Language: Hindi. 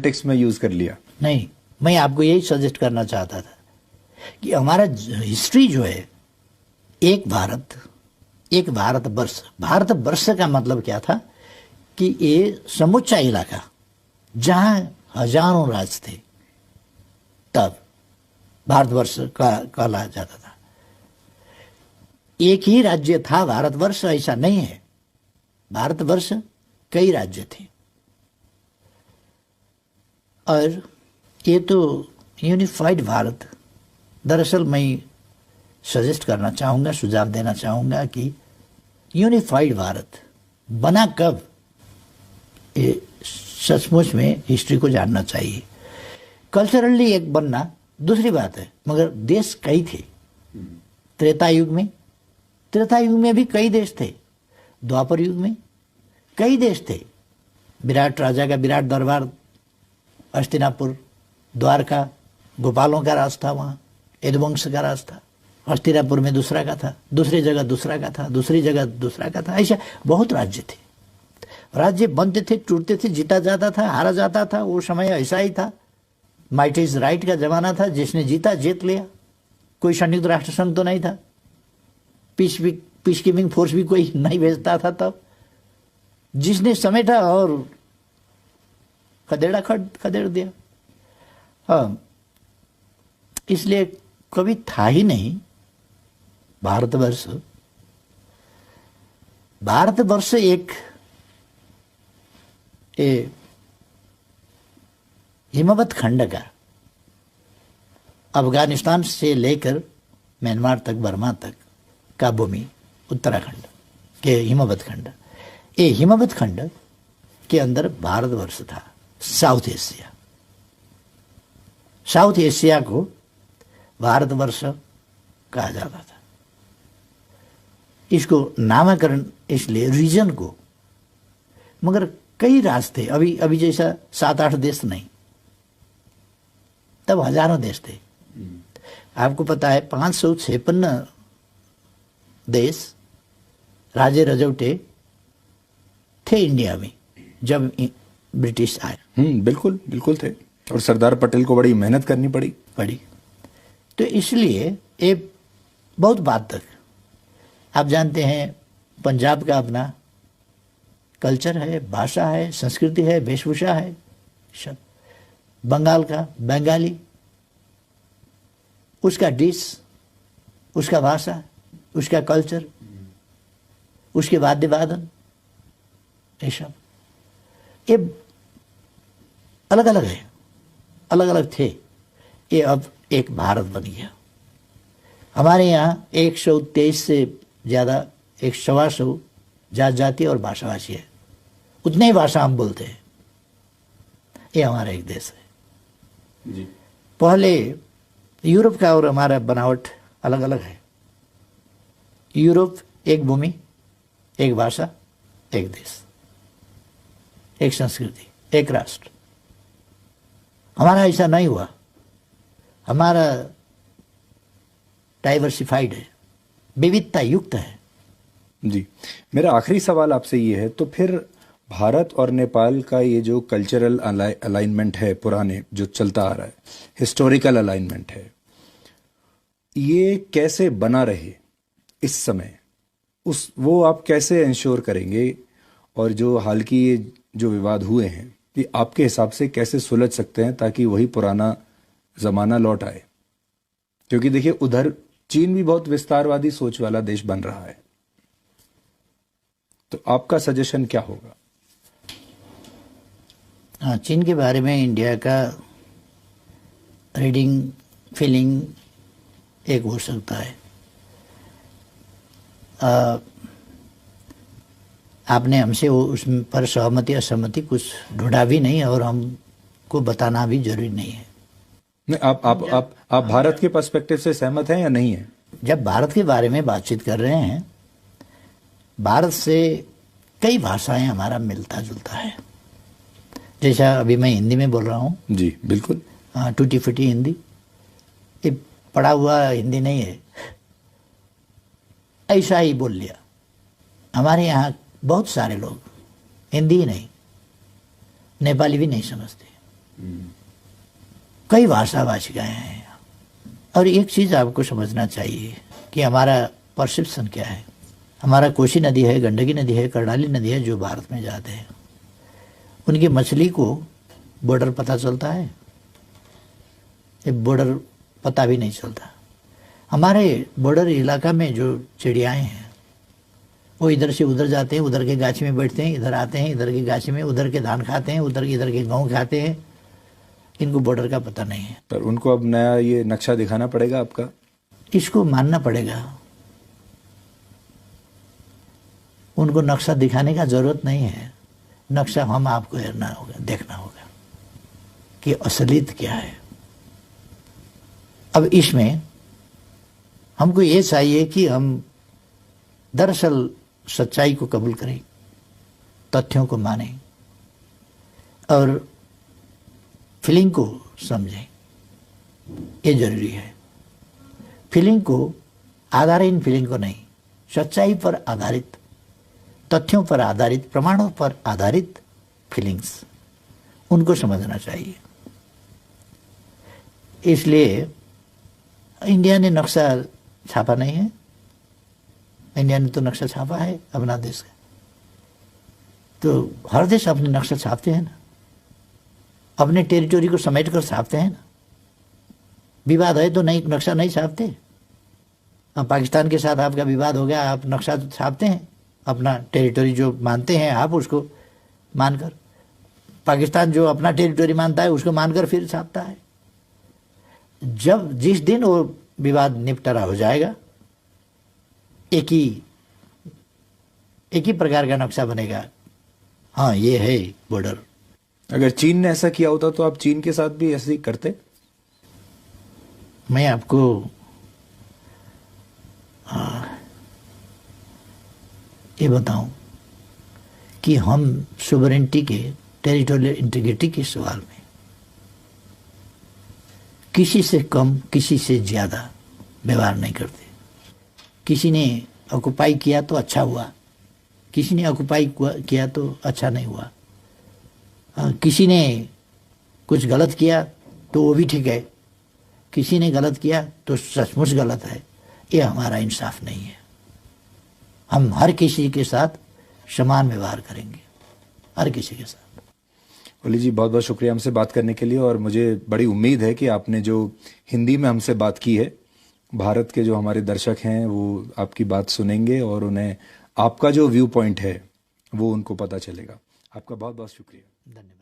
टेक्स्ट में यूज कर लिया। नहीं, मैं आपको यही सजेस्ट करना चाहता था कि हमारा हिस्ट्री जो है, एक भारत एक भारतवर्ष। भारतवर्ष का मतलब क्या था कि ये समूचा इलाका जहां हजारों राज्य थे, तब भारतवर्ष कहला जाता था। एक ही राज्य था भारतवर्ष, ऐसा नहीं है। भारतवर्ष कई राज्य थे, और ये तो यूनिफाइड भारत। दरअसल मैं सजेस्ट करना चाहूँगा, सुझाव देना चाहूँगा कि यूनिफाइड भारत बना कब, ये सचमुच में हिस्ट्री को जानना चाहिए। कल्चरली एक बनना दूसरी बात है, मगर देश कई थे। त्रेता युग में भी कई देश थे। द्वापर युग में कई देश थे। विराट राजा का विराट दरबार, हस्तिनापुर, द्वारका, गोपालों का राज था, वहाँ यदुवंश का राज था। हस्तिनापुर में दूसरा का था, दूसरी जगह दूसरा का था, दूसरी जगह दूसरा का था। ऐसा बहुत राज्य थे। राज्य बनते थे, टूटते थे, जीता जाता था, हारा जाता था। वो समय ऐसा ही था। माइट इज राइट का जमाना था। जिसने जीता जीत लिया। कोई संयुक्त राष्ट्र संघ तो नहीं था। पीस कीपिंग फोर्स भी कोई नहीं भेजता था तब। जिसने समेटा और खदेड़ दिया। हाँ, इसलिए कभी था ही नहीं भारतवर्ष। भारतवर्ष एक हिमवत खंड का, अफगानिस्तान से लेकर म्यांमार तक, बर्मा तक का भूमि, उत्तराखंड के हिमवत खंड, ये हिमवत खंड के अंदर भारतवर्ष था। साउथ एशिया को भारतवर्ष कहा जाता था। इसको नामकरण इसलिए रीजन को, मगर कई राज थे। अभी जैसा 7-8 देश नहीं, तब हजारों देश थे। आपको पता है 556 देश राजे रजौटे थे इंडिया में जब ब्रिटिश आए। बिल्कुल थे। और सरदार पटेल को बड़ी मेहनत करनी पड़ी। तो इसलिए ये बहुत बात तक, आप जानते हैं, पंजाब का अपना कल्चर है, भाषा है, संस्कृति है, वेशभूषा है, सब। बंगाल का बंगाली, उसका डिश, उसका भाषा, उसका कल्चर, उसके वाद्य वादन, ये सब ये अलग अलग है, अलग अलग थे। ये अब एक भारत बन गया। हमारे यहाँ 123 से ज़्यादा, 125 जाति और भाषाभाषी है। उतने ही भाषा हम बोलते हैं। ये हमारा एक देश है जी। पहले यूरोप का और हमारा बनावट अलग अलग है। यूरोप एक भूमि, एक भाषा, एक देश, एक संस्कृति, एक राष्ट्र। हमारा ऐसा नहीं हुआ। हमारा डाइवर्सिफाइड है, विविधता युक्त है जी। मेरा आखिरी सवाल आपसे ये है, तो फिर भारत और नेपाल का ये जो कल्चरल अलाइनमेंट है, पुराने जो चलता आ रहा है, हिस्टोरिकल अलाइनमेंट है, ये कैसे बना रहे इस समय, वो आप कैसे इंश्योर करेंगे? और जो हाल की ये जो विवाद हुए हैं, ये आपके हिसाब से कैसे सुलझ सकते हैं ताकि वही पुराना जमाना लौट आए? क्योंकि देखिए, उधर चीन भी बहुत विस्तारवादी सोच वाला देश बन रहा है, तो आपका सजेशन क्या होगा? हाँ, चीन के बारे में इंडिया का रीडिंग, फीलिंग एक हो सकता है। आपने हमसे उस पर सहमति असहमति कुछ ढूंढा भी नहीं, और हमको बताना भी जरूरी नहीं है। नहीं, आप भारत के पर्सपेक्टिव से सहमत हैं या नहीं है? जब भारत के बारे में बातचीत कर रहे हैं, भारत से कई भाषाएं हमारा मिलता जुलता है। जैसा अभी मैं हिंदी में बोल रहा हूँ जी, बिल्कुल। टूटी फूटी हिंदी, ये पढ़ा हुआ हिंदी नहीं है, ऐसा ही बोल लिया। हमारे यहाँ बहुत सारे लोग हिंदी ही नहीं, नेपाली भी नहीं समझते, कई भाषाभाषी गए हैं। और एक चीज आपको समझना चाहिए कि हमारा परसेप्शन क्या है। हमारा कोसी नदी है, गंडकी नदी है, कर्णाली नदी है, जो भारत में जाते हैं, उनकी मछली को बॉर्डर पता चलता है? ये बॉर्डर पता भी नहीं चलता। हमारे बॉर्डर इलाका में जो चिड़ियाएं हैं वो इधर से उधर जाते हैं, उधर के गाछी में बैठते हैं, इधर आते हैं, इधर की गाछी में उधर के धान खाते हैं, इधर के गेहूं खाते हैं। इनको बॉर्डर का पता नहीं है। पर उनको अब नया ये नक्शा दिखाना पड़ेगा आपका? इसको मानना पड़ेगा। उनको नक्शा दिखाने का जरूरत नहीं है। नक्शा हम आपको देखना होगा कि असलियत क्या है। अब इसमें हमको ये चाहिए कि हम दरअसल सच्चाई को कबूल करें, तथ्यों को मानें और फीलिंग को समझें। ये जरूरी है। फीलिंग को आधारहीन फीलिंग को नहीं, सच्चाई पर आधारित, तथ्यों पर आधारित, प्रमाणों पर आधारित फीलिंग्स, उनको समझना चाहिए। इसलिए इंडिया ने नक्शा छापा नहीं है। इंडिया ने तो नक्शा छापा है अपना देश का। तो हर देश अपने नक्शा छापते हैं ना, अपने टेरिटोरी को समेट कर छापते हैं ना। विवाद है तो नहीं, नक्शा नहीं छापते। अब पाकिस्तान के साथ आपका विवाद हो गया, आप नक्शा तो छापते हैं, अपना टेरिटोरी जो मानते हैं आप उसको मानकर। पाकिस्तान जो अपना टेरिटोरी मानता है उसको मानकर फिर छापता है। जब जिस दिन वो विवाद निपटारा हो जाएगा, एक ही प्रकार का नक्शा बनेगा। हाँ, ये है बॉर्डर। अगर चीन ने ऐसा किया होता तो आप चीन के साथ भी ऐसे ही करते? मैं आपको ये बताऊं कि हम सोवरेनिटी के, टेरिटोरियल इंटीग्रिटी के सवाल में किसी से कम, किसी से ज्यादा व्यवहार नहीं करते। किसी ने ऑक्युपाई किया तो अच्छा हुआ, किसी ने ऑक्युपाई किया तो अच्छा नहीं हुआ। किसी ने कुछ गलत किया तो वो भी ठीक है, किसी ने गलत किया तो सचमुच गलत है। ये हमारा इंसाफ नहीं है। हम हर किसी के साथ समान व्यवहार करेंगे, हर किसी के साथ। ओली जी, बहुत बहुत शुक्रिया हमसे बात करने के लिए। और मुझे बड़ी उम्मीद है कि आपने जो हिंदी में हमसे बात की है, भारत के जो हमारे दर्शक हैं वो आपकी बात सुनेंगे और उन्हें आपका जो व्यू पॉइंट है वो उनको पता चलेगा। आपका बहुत बहुत शुक्रिया। धन्यवाद।